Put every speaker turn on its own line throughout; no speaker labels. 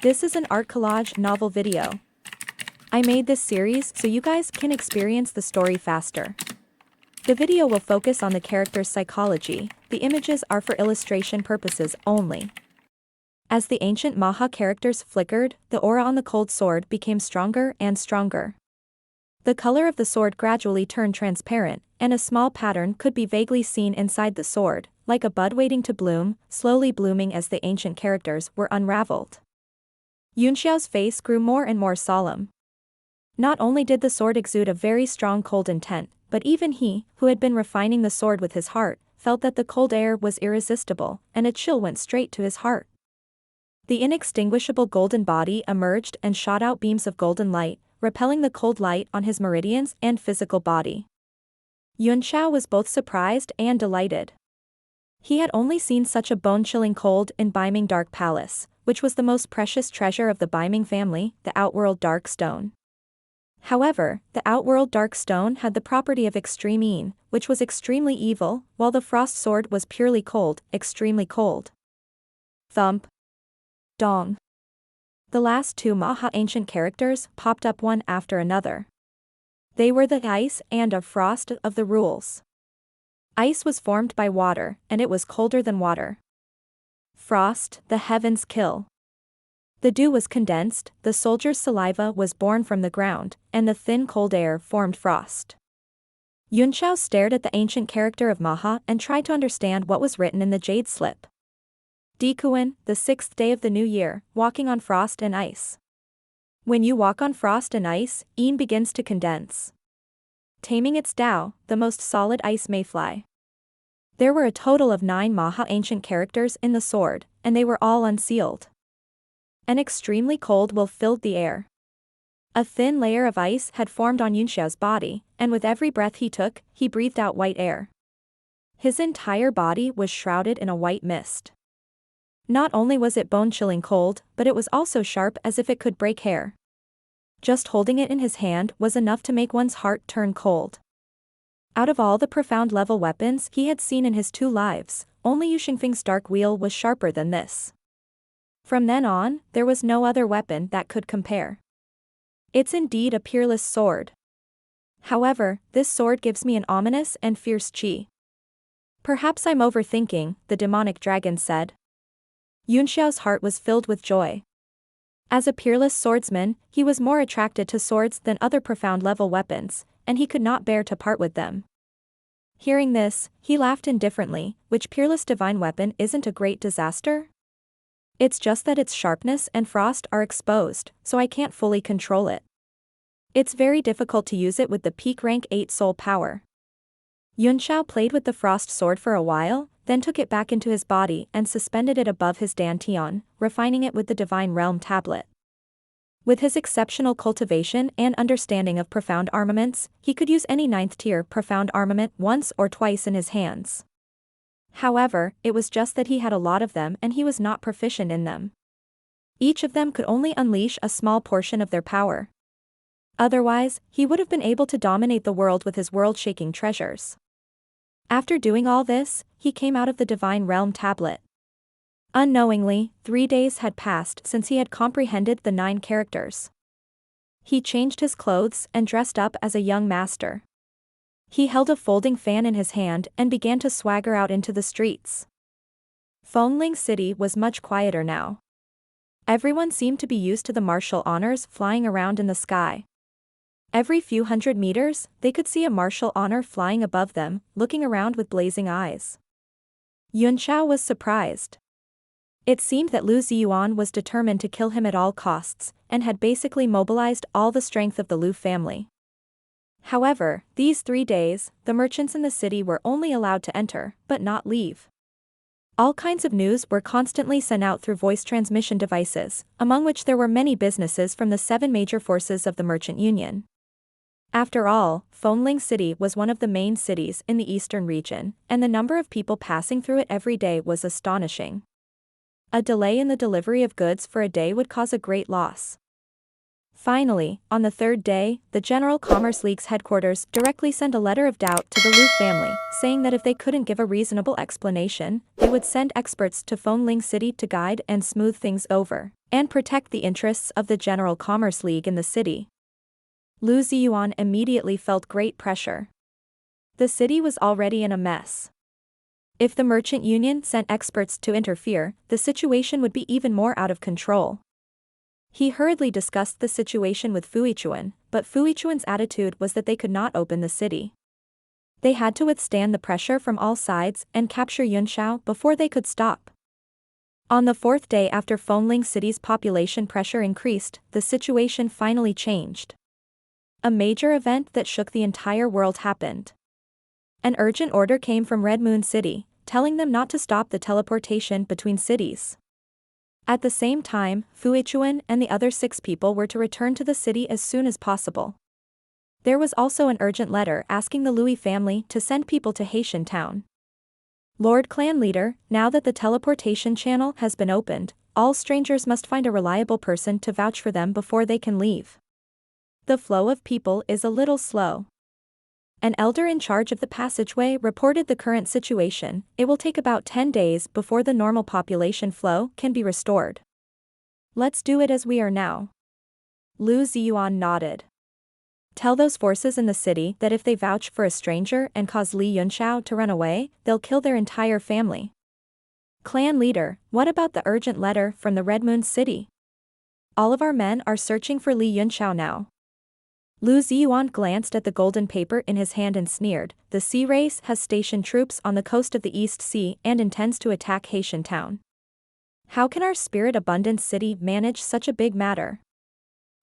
This is an art collage novel video. I made this series so you guys can experience the story faster. The video will focus on the character's psychology, the images are for illustration purposes only. As the ancient Maha characters flickered, the aura on the cold sword became stronger and stronger. The color of the sword gradually turned transparent, and a small pattern could be vaguely seen inside the sword, like a bud waiting to bloom, slowly blooming as the ancient characters were unraveled. Yunxiao's face grew more and more solemn. Not only did the sword exude a very strong cold intent, but even he, who had been refining the sword with his heart, felt that the cold air was irresistible, and a chill went straight to his heart. The inextinguishable golden body emerged and shot out beams of golden light, repelling the cold light on his meridians and physical body. Yunxiao was both surprised and delighted. He had only seen such a bone-chilling cold in Beiming Dark Palace, which was the most precious treasure of the Beiming family, the Outworld Dark Stone. However, the Outworld Dark Stone had the property of extreme Yin, which was extremely evil, while the Frost Sword was purely cold, extremely cold. Thump. Dong. The last two Maha ancient characters popped up one after another. They were the ice and of frost of the rules. Ice was formed by water, and it was colder than water. Frost, the heavens kill. The dew was condensed, the soldier's saliva was born from the ground, and the thin cold air formed frost. Yunxiao stared at the ancient character of Maha and tried to understand what was written in the jade slip. Dikuan, the 6th day of the new year, walking on frost and ice. When you walk on frost and ice, Yin begins to condense. Taming its Tao, the most solid ice may fly. There were a total of 9 Maha ancient characters in the sword, and they were all unsealed. An extremely cold will filled the air. A thin layer of ice had formed on Yunxiao's body, and with every breath he took, he breathed out white air. His entire body was shrouded in a white mist. Not only was it bone-chilling cold, but it was also sharp as if it could break hair. Just holding it in his hand was enough to make one's heart turn cold. Out of all the profound level weapons he had seen in his 2 lives, only Yu Xingfeng's dark wheel was sharper than this. From then on, there was no other weapon that could compare. It's indeed a peerless sword. However, this sword gives me an ominous and fierce qi. Perhaps I'm overthinking, the demonic dragon said. Yunxiao's heart was filled with joy. As a peerless swordsman, he was more attracted to swords than other profound level weapons, and he could not bear to part with them. Hearing this, he laughed indifferently, which peerless divine weapon isn't a great disaster? It's just that its sharpness and frost are exposed, so I can't fully control it. It's very difficult to use it with the peak rank 8 soul power. Yunxiao played with the frost sword for a while, then took it back into his body and suspended it above his dantian, refining it with the Divine Realm tablet. With his exceptional cultivation and understanding of profound armaments, he could use any 9th tier profound armament once or twice in his hands. However, it was just that he had a lot of them and he was not proficient in them. Each of them could only unleash a small portion of their power. Otherwise, he would have been able to dominate the world with his world-shaking treasures. After doing all this, he came out of the Divine Realm tablet. Unknowingly, 3 days had passed since he had comprehended the 9 characters. He changed his clothes and dressed up as a young master. He held a folding fan in his hand and began to swagger out into the streets. Fengling City was much quieter now. Everyone seemed to be used to the martial honors flying around in the sky. Every few hundred meters, they could see a martial honor flying above them, looking around with blazing eyes. Yunxiao was surprised. It seemed that Lu Ziyuan was determined to kill him at all costs, and had basically mobilized all the strength of the Lu family. However, these 3 days, the merchants in the city were only allowed to enter, but not leave. All kinds of news were constantly sent out through voice transmission devices, among which there were many businesses from the 7 major forces of the Merchant Union. After all, Fengling City was one of the main cities in the eastern region, and the number of people passing through it every day was astonishing. A delay in the delivery of goods for a day would cause a great loss. Finally, on the 3rd day, the General Commerce League's headquarters directly sent a letter of doubt to the Lu family, saying that if they couldn't give a reasonable explanation, they would send experts to Fengling City to guide and smooth things over. and protect the interests of the General Commerce League in the city. Lu Ziyuan immediately felt great pressure. The city was already in a mess. If the merchant union sent experts to interfere, the situation would be even more out of control. He hurriedly discussed the situation with Fuichuan, but Fuichuan's attitude was that they could not open the city. They had to withstand the pressure from all sides and capture Yunshao before they could stop. On the fourth day after Fengling City's population pressure increased, the situation finally changed. A major event that shook the entire world happened. An urgent order came from Red Moon City, telling them not to stop the teleportation between cities. At the same time, Fuichuan and the other 6 people were to return to the city as soon as possible. There was also an urgent letter asking the Lui family to send people to Haitian Town. Lord Clan Leader, now that the teleportation channel has been opened, all strangers must find a reliable person to vouch for them before they can leave. The flow of people is a little slow. An elder in charge of the passageway reported the current situation. It will take about 10 days before the normal population flow can be restored. Let's do it as we are now. Lu Ziyuan nodded. Tell those forces in the city that if they vouch for a stranger and cause Li Yunshao to run away, they'll kill their entire family. Clan leader, what about the urgent letter from the Red Moon City? All of our men are searching for Li Yunshao now. Lu Ziyuan glanced at the golden paper in his hand and sneered. The sea race has stationed troops on the coast of the East Sea and intends to attack Haitian Town. How can our Spirit Abundance City manage such a big matter?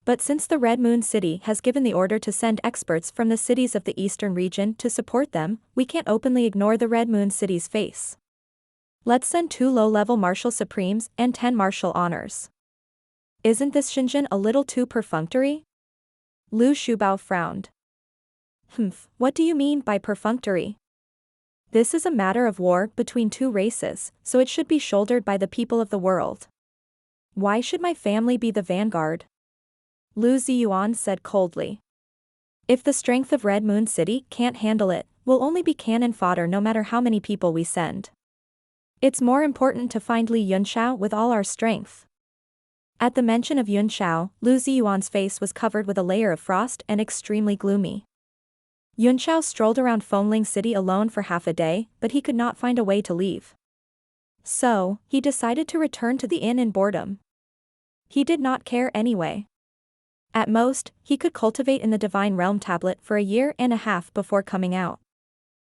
But since the Red Moon City has given the order to send experts from the cities of the eastern region to support them, we can't openly ignore the Red Moon City's face. Let's send 2 low-level Marshal Supremes and 10 Marshal Honors. Isn't this Xinjiang a little too perfunctory? Lu Shubao frowned. What do you mean by perfunctory? This is a matter of war between 2 races, so it should be shouldered by the people of the world. Why should my family be the vanguard? Lu Ziyuan said coldly. If the strength of Red Moon City can't handle it, we'll only be cannon fodder no matter how many people we send. It's more important to find Li Yunshao with all our strength. At the mention of Yunshao, Lu Ziyuan's face was covered with a layer of frost and extremely gloomy. Yunshao strolled around Fengling City alone for half a day, but he could not find a way to leave. So, he decided to return to the inn in boredom. He did not care anyway. At most, he could cultivate in the Divine Realm tablet for a year and a half before coming out.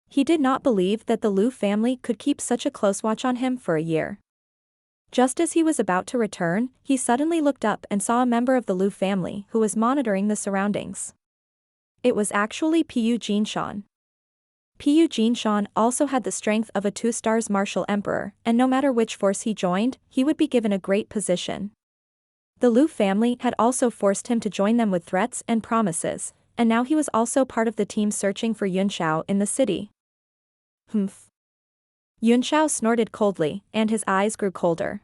He did not believe that the Lu family could keep such a close watch on him for a year. Just as he was about to return, he suddenly looked up and saw a member of the Lu family who was monitoring the surroundings. It was actually Pu Jinshan. Pu Jinshan also had the strength of a 2-star martial emperor, and no matter which force he joined, he would be given a great position. The Lu family had also forced him to join them with threats and promises, and now he was also part of the team searching for Yunshao in the city. Yunshao snorted coldly, and his eyes grew colder.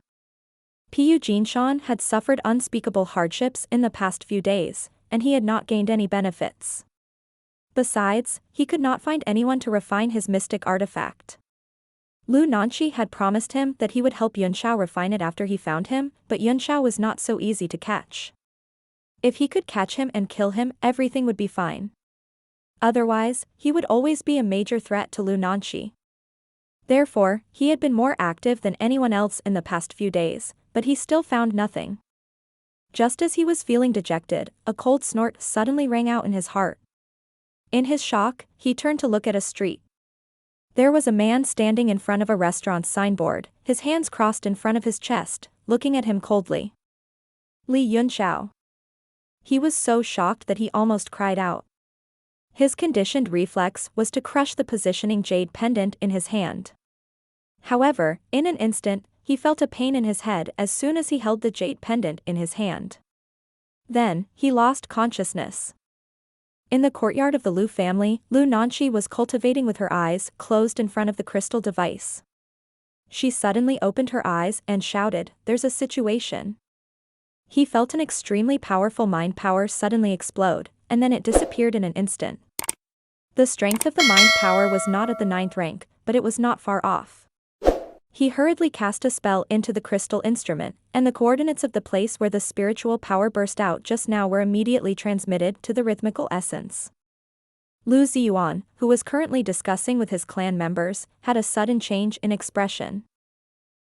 Pu Jinshan had suffered unspeakable hardships in the past few days, and he had not gained any benefits. Besides, he could not find anyone to refine his mystic artifact. Lu Nanshi had promised him that he would help Yunshao refine it after he found him, but Yunshao was not so easy to catch. If he could catch him and kill him, everything would be fine. Otherwise, he would always be a major threat to Lu Nanshi. Therefore, he had been more active than anyone else in the past few days, but he still found nothing. Just as he was feeling dejected, a cold snort suddenly rang out in his heart. In his shock, he turned to look at a street. There was a man standing in front of a restaurant's signboard, his hands crossed in front of his chest, looking at him coldly. Li Yunshao. He was so shocked that he almost cried out. His conditioned reflex was to crush the positioning jade pendant in his hand. However, in an instant, he felt a pain in his head as soon as he held the jade pendant in his hand. Then, he lost consciousness. In the courtyard of the Lu family, Lu Nanshi was cultivating with her eyes closed in front of the crystal device. She suddenly opened her eyes and shouted, "There's a situation." He felt an extremely powerful mind power suddenly explode, and then it disappeared in an instant. The strength of the mind power was not at the 9th rank, but it was not far off. He hurriedly cast a spell into the crystal instrument, and the coordinates of the place where the spiritual power burst out just now were immediately transmitted to the rhythmical essence. Lu Ziyuan, who was currently discussing with his clan members, had a sudden change in expression.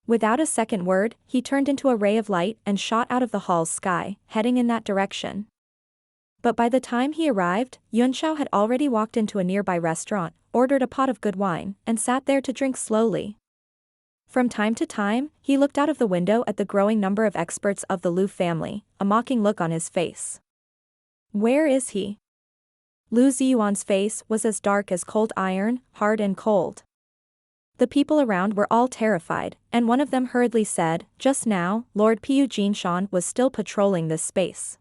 Without a second word, he turned into a ray of light and shot out of the hall's sky, heading in that direction. But by the time he arrived, Yunxiao had already walked into a nearby restaurant, ordered a pot of good wine, and sat there to drink slowly. From time to time, he looked out of the window at the growing number of experts of the Lu family, a mocking look on his face. Where is he? Lu Ziyuan's face was as dark as cold iron, hard and cold. The people around were all terrified, and one of them hurriedly said, "Just now, Lord Piu Jinshan was still patrolling this space.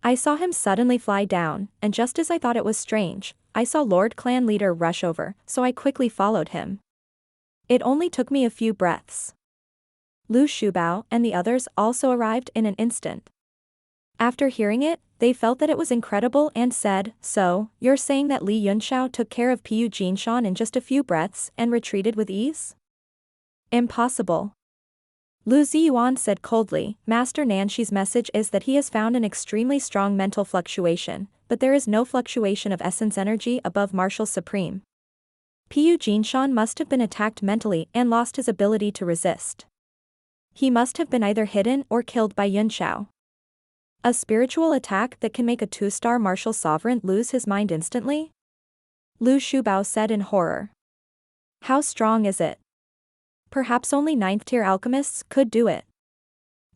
I saw him suddenly fly down, and just as I thought it was strange, I saw Lord Clan Leader rush over, so I quickly followed him. It only took me a few breaths." Lu Shubao and the others also arrived in an instant. After hearing it, they felt that it was incredible and said, "So, you're saying that Li Yunxiao took care of Piu Jinshan in just a few breaths and retreated with ease?" "Impossible." Lu Ziyuan said coldly, "Master Nanshi's message is that he has found an extremely strong mental fluctuation, but there is no fluctuation of essence energy above Martial Supreme. Piu Jinshan must have been attacked mentally and lost his ability to resist. He must have been either hidden or killed by Yunxiao. A spiritual attack that can make a 2-star martial sovereign lose his mind instantly?" Lu Shubao said in horror. "How strong is it? Perhaps only 9th-tier alchemists could do it.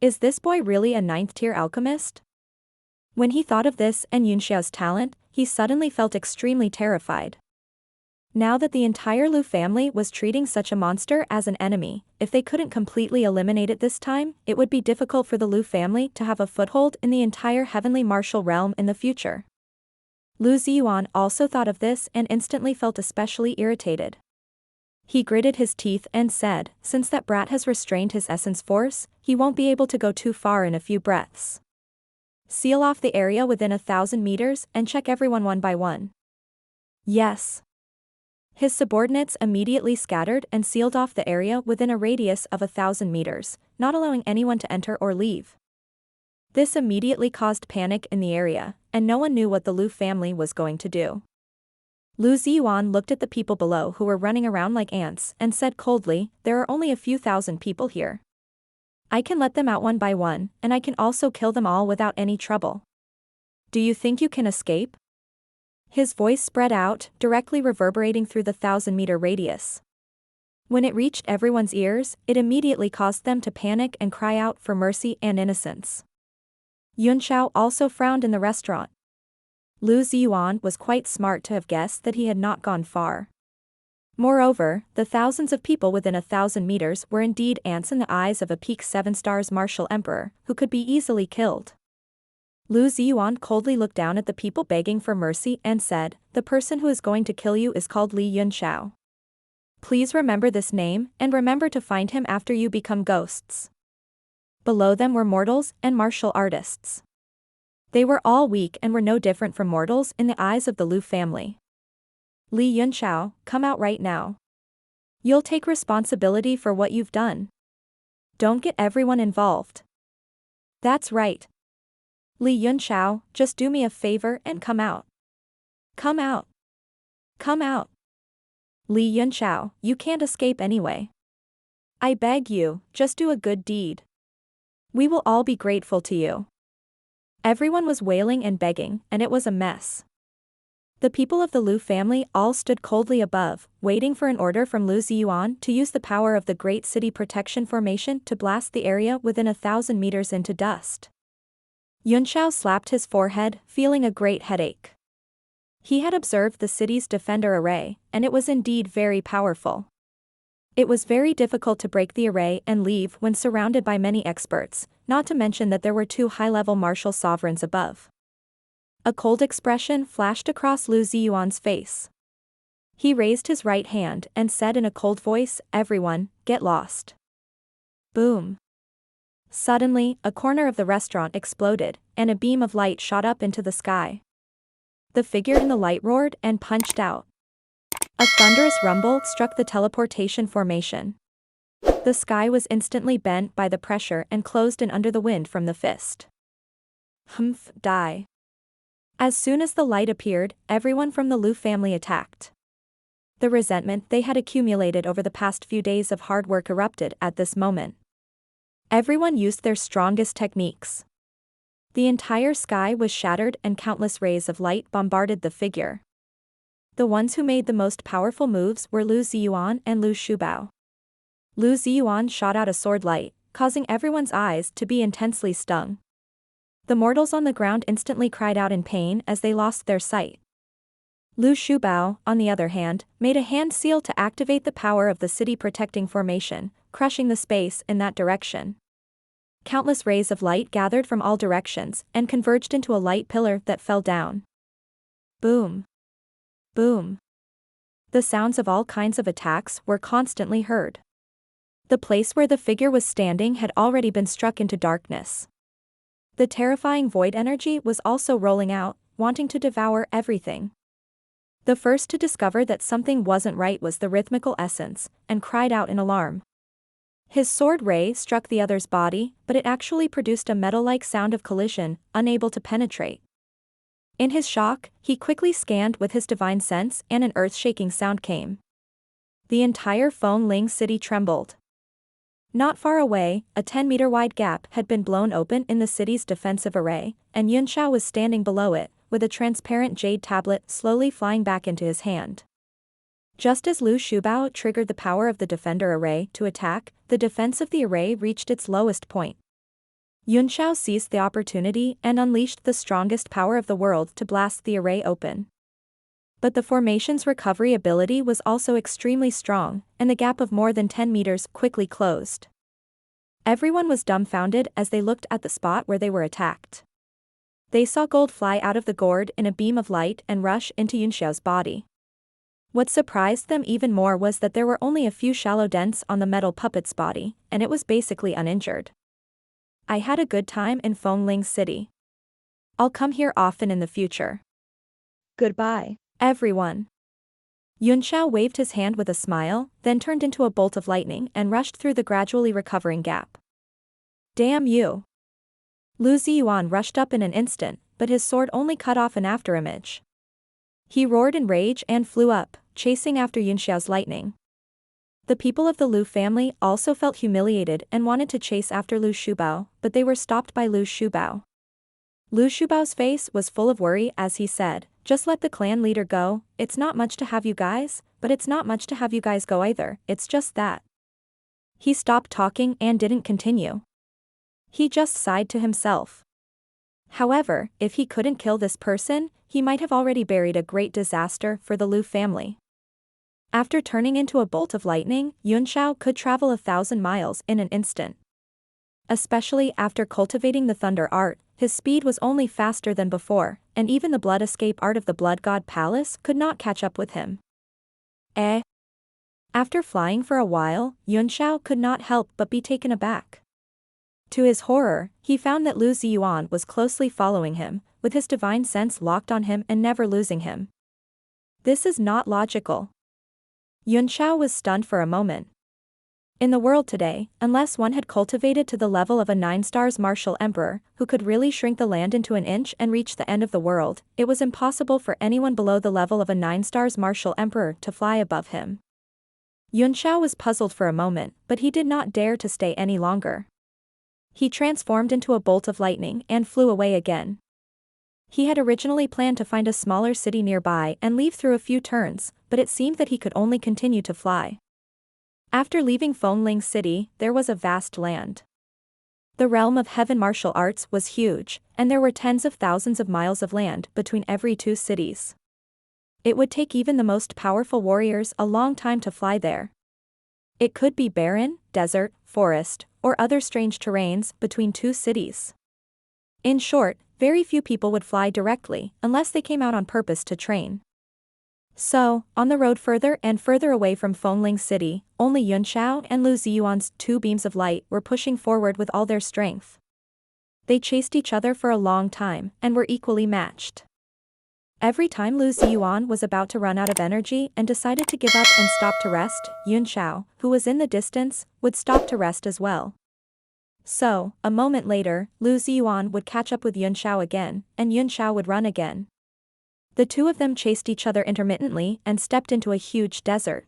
Is this boy really a 9th-tier alchemist?" When he thought of this and Yunxiao's talent, he suddenly felt extremely terrified. Now that the entire Lu family was treating such a monster as an enemy, if they couldn't completely eliminate it this time, it would be difficult for the Lu family to have a foothold in the entire heavenly martial realm in the future. Lu Ziyuan also thought of this and instantly felt especially irritated. He gritted his teeth and said, "Since that brat has restrained his essence force, he won't be able to go too far in a few breaths. Seal off the area within 1,000 meters and check everyone one by one." "Yes." His subordinates immediately scattered and sealed off the area within a radius of 1,000 meters, not allowing anyone to enter or leave. This immediately caused panic in the area, and no one knew what the Lu family was going to do. Lu Ziyuan looked at the people below who were running around like ants and said coldly, "There are only a few thousand people here. I can let them out one by one, and I can also kill them all without any trouble. Do you think you can escape?" His voice spread out, directly reverberating through the 1,000-meter radius. When it reached everyone's ears, it immediately caused them to panic and cry out for mercy and innocence. Yunxiao also frowned in the restaurant. Lu Ziyuan was quite smart to have guessed that he had not gone far. Moreover, the thousands of people within 1,000 meters were indeed ants in the eyes of a peak 7-stars martial emperor, who could be easily killed. Lu Ziyuan coldly looked down at the people begging for mercy and said, "The person who is going to kill you is called Li Yunxiao. Please remember this name, and remember to find him after you become ghosts." Below them were mortals and martial artists. They were all weak and were no different from mortals in the eyes of the Lu family. "Li Yunxiao, come out right now. You'll take responsibility for what you've done. Don't get everyone involved." "That's right. Li Yunxiao, just do me a favor and come out. Come out. Come out. Li Yunxiao, you can't escape anyway. I beg you, just do a good deed. We will all be grateful to you." Everyone was wailing and begging, and it was a mess. The people of the Lu family all stood coldly above, waiting for an order from Lu Ziyuan to use the power of the Great City Protection Formation to blast the area within 1,000 meters into dust. Yunxiao slapped his forehead, feeling a great headache. He had observed the city's defender array, and it was indeed very powerful. It was very difficult to break the array and leave when surrounded by many experts, not to mention that there were 2 high-level martial sovereigns above. A cold expression flashed across Lu Ziyuan's face. He raised his right hand and said in a cold voice, "Everyone, get lost." Boom. Suddenly, a corner of the restaurant exploded, and a beam of light shot up into the sky. The figure in the light roared and punched out. A thunderous rumble struck the teleportation formation. The sky was instantly bent by the pressure and closed in under the wind from the fist. Humph, die. As soon as the light appeared, everyone from the Lu family attacked. The resentment they had accumulated over the past few days of hard work erupted at this moment. Everyone used their strongest techniques. The entire sky was shattered and countless rays of light bombarded the figure. The ones who made the most powerful moves were Lu Ziyuan and Lu Shubao. Lu Ziyuan shot out a sword light, causing everyone's eyes to be intensely stung. The mortals on the ground instantly cried out in pain as they lost their sight. Lu Shubao, on the other hand, made a hand seal to activate the power of the city protecting formation, crushing the space in that direction. Countless rays of light gathered from all directions and converged into a light pillar that fell down. Boom. Boom. The sounds of all kinds of attacks were constantly heard. The place where the figure was standing had already been struck into darkness. The terrifying void energy was also rolling out, wanting to devour everything. The first to discover that something wasn't right was the rhythmical essence, and cried out in alarm. His sword ray struck the other's body, but it actually produced a metal-like sound of collision, unable to penetrate. In his shock, he quickly scanned with his divine sense and an earth-shaking sound came. The entire Fengling city trembled. Not far away, a 10-meter-wide gap had been blown open in the city's defensive array, and Yunxiao was standing below it, with a transparent jade tablet slowly flying back into his hand. Just as Lu Shubao triggered the power of the defender array to attack, the defense of the array reached its lowest point. Yunxiao seized the opportunity and unleashed the strongest power of the world to blast the array open. But the formation's recovery ability was also extremely strong, and the gap of more than 10 meters quickly closed. Everyone was dumbfounded as they looked at the spot where they were attacked. They saw gold fly out of the gourd in a beam of light and rush into Yunxiao's body. What surprised them even more was that there were only a few shallow dents on the metal puppet's body, and it was basically uninjured. I had a good time in Fengling City. I'll come here often in the future. Goodbye, everyone. Yunxiao waved his hand with a smile, then turned into a bolt of lightning and rushed through the gradually recovering gap. Damn you! Lu Ziyuan rushed up in an instant, but his sword only cut off an afterimage. He roared in rage and flew up, chasing after Yunxiao's lightning. The people of the Lu family also felt humiliated and wanted to chase after Lu Shubao, but they were stopped by Lu Shubao. Lu Shubao's face was full of worry as he said, "Just let the clan leader go, it's not much to have you guys, but it's not much to have you guys go either, it's just that." He stopped talking and didn't continue. He just sighed to himself. However, if he couldn't kill this person, he might have already buried a great disaster for the Lu family. After turning into a bolt of lightning, Yunxiao could travel 1,000 miles in an instant. Especially after cultivating the thunder art, his speed was only faster than before, and even the blood escape art of the Blood God Palace could not catch up with him. After flying for a while, Yunxiao could not help but be taken aback. To his horror, he found that Lu Ziyuan was closely following him, with his divine sense locked on him and never losing him. This is not logical. Yunxiao was stunned for a moment. In the world today, unless one had cultivated to the level of a 9-stars martial emperor, who could really shrink the land into an inch and reach the end of the world, it was impossible for anyone below the level of a 9-stars martial emperor to fly above him. Yunxiao was puzzled for a moment, but he did not dare to stay any longer. He transformed into a bolt of lightning and flew away again. He had originally planned to find a smaller city nearby and leave through a few turns, but it seemed that he could only continue to fly. After leaving Fengling City, there was a vast land. The realm of heaven martial arts was huge, and there were tens of thousands of miles of land between every two cities. It would take even the most powerful warriors a long time to fly there. It could be barren, desert, forest, or other strange terrains between two cities. In short, very few people would fly directly, unless they came out on purpose to train. So, on the road further and further away from Fengling City, only Yunxiao and Lu Ziyuan's two beams of light were pushing forward with all their strength. They chased each other for a long time, and were equally matched. Every time Lu Ziyuan was about to run out of energy and decided to give up and stop to rest, Yun Xiao, who was in the distance, would stop to rest as well. So, a moment later, Lu Ziyuan would catch up with Yun Xiao again, and Yun Xiao would run again. The two of them chased each other intermittently and stepped into a huge desert.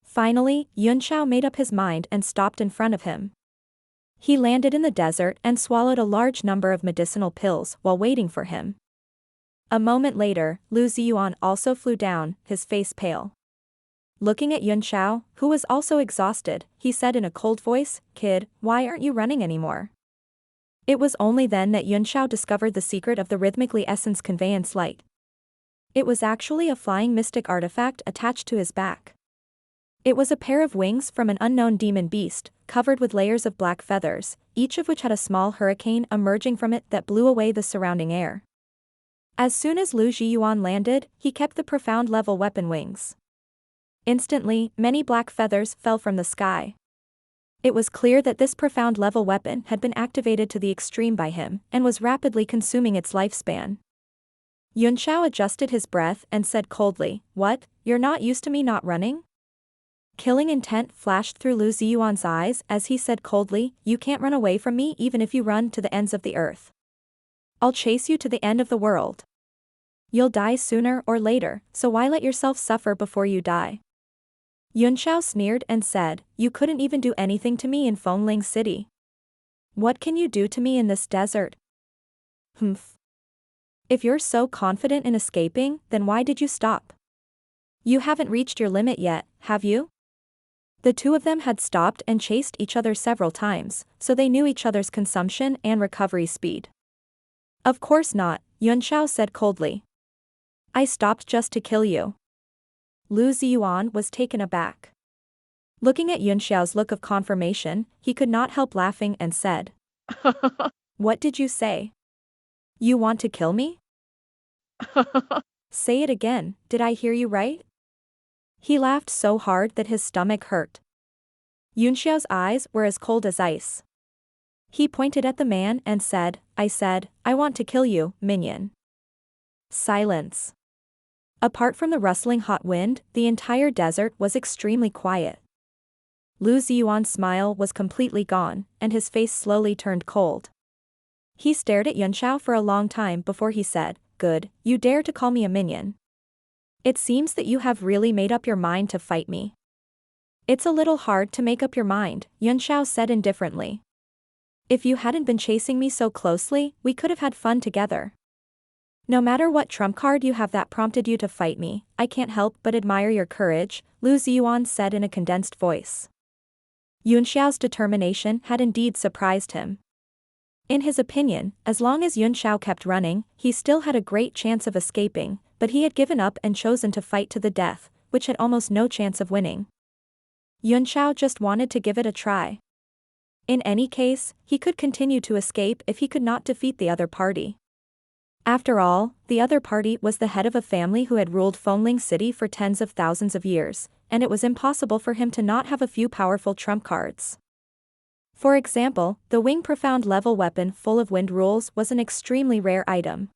Finally, Yun Xiao made up his mind and stopped in front of him. He landed in the desert and swallowed a large number of medicinal pills while waiting for him. A moment later, Lu Ziyuan also flew down, his face pale. Looking at Yun Xiao, who was also exhausted, he said in a cold voice, "Kid, why aren't you running anymore?" It was only then that Yun Xiao discovered the secret of the rhythmically essence conveyance light. It was actually a flying mystic artifact attached to his back. It was a pair of wings from an unknown demon beast, covered with layers of black feathers, each of which had a small hurricane emerging from it that blew away the surrounding air. As soon as Lu Ziyuan landed, he kept the profound level weapon wings. Instantly, many black feathers fell from the sky. It was clear that this profound level weapon had been activated to the extreme by him, and was rapidly consuming its lifespan. Yun Xiao adjusted his breath and said coldly, "What, you're not used to me not running?" Killing intent flashed through Lu Ziyuan's eyes as he said coldly, "You can't run away from me even if you run to the ends of the earth. I'll chase you to the end of the world. You'll die sooner or later, so why let yourself suffer before you die?" Yun Xiao sneered and said, "You couldn't even do anything to me in Fengling City. What can you do to me in this desert?" "Humph. If you're so confident in escaping, then why did you stop? You haven't reached your limit yet, have you?" The two of them had stopped and chased each other several times, so they knew each other's consumption and recovery speed. "Of course not," Yun Xiao said coldly. "I stopped just to kill you." Lu Ziyuan was taken aback. Looking at Yun Xiao's look of confirmation, he could not help laughing and said, "What did you say? You want to kill me?" "Say it again, did I hear you right?" He laughed so hard that his stomach hurt. Yun Xiao's eyes were as cold as ice. He pointed at the man and said, I want to kill you, minion." Silence. Apart from the rustling hot wind, the entire desert was extremely quiet. Lu Ziyuan's smile was completely gone, and his face slowly turned cold. He stared at Yun Xiao for a long time before he said, "Good, you dare to call me a minion. It seems that you have really made up your mind to fight me." "It's a little hard to make up your mind," Yun Xiao said indifferently. "If you hadn't been chasing me so closely, we could have had fun together. No matter what trump card you have that prompted you to fight me, I can't help but admire your courage," Lu Ziyuan said in a condensed voice. Yun Xiao's determination had indeed surprised him. In his opinion, as long as Yun Xiao kept running, he still had a great chance of escaping, but he had given up and chosen to fight to the death, which had almost no chance of winning. Yun Xiao just wanted to give it a try. In any case, he could continue to escape if he could not defeat the other party. After all, the other party was the head of a family who had ruled Fengling City for tens of thousands of years, and it was impossible for him to not have a few powerful trump cards. For example, the Wing Profound level weapon full of wind rules was an extremely rare item.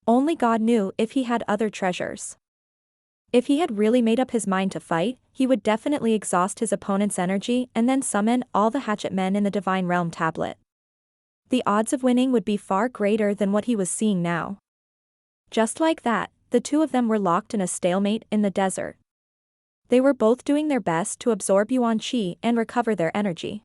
Only God knew if he had other treasures. If he had really made up his mind to fight, he would definitely exhaust his opponent's energy and then summon all the hatchet men in the Divine Realm tablet. The odds of winning would be far greater than what he was seeing now. Just like that, the two of them were locked in a stalemate in the desert. They were both doing their best to absorb Yuan Qi and recover their energy.